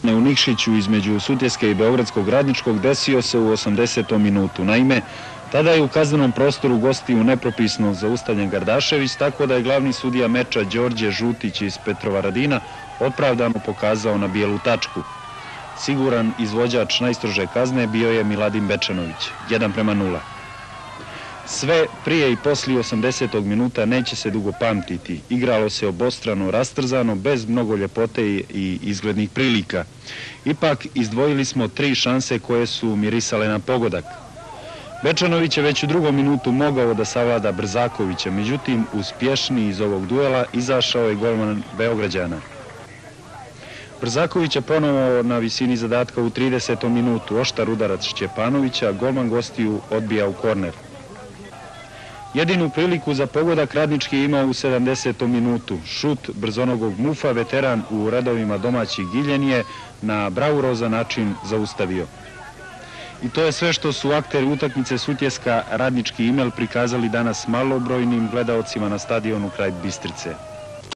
U Nikšiću između Sutjeske i Beogradskog Radničkog desio se u 80. minutu. Naime, tada je u kaznenom prostoru gostiju nepropisno zaustavljen Gardašević, tako da je glavni sudija meča Đorđe Žutić iz Petrovaradina opravdano pokazao na bijelu tačku. Siguran izvođač najstrože kazne bio je Miladin Bečanović, 1:0. Sve prije i poslije 80. minuta neće se dugo pamtiti. Igralo se obostrano, rastrzano, bez mnogo ljepote i izglednih prilika. Ipak izdvojili smo 3 šanse koje su mirisale na pogodak. Bečanović je već u 2. minutu mogao da savlada Brzakovića, međutim uspješniji iz ovog duela izašao je golman Beograđana. Brzaković je ponovo na visini zadatka u 30. minutu. Oštar udarac Šćepanovića, golman gostiju odbija u korner. Jedinu priliku za pogodak Radnički je imao u 70. minutu. Šut brzonogog Mufa, veteran u redovima domaćih Giljen, je na bravurozan način zaustavio. I to je sve što su akteri utakmice Sutjeska Radnički Imel prikazali danas malobrojnim gledaocima na stadionu kraj Bistrice.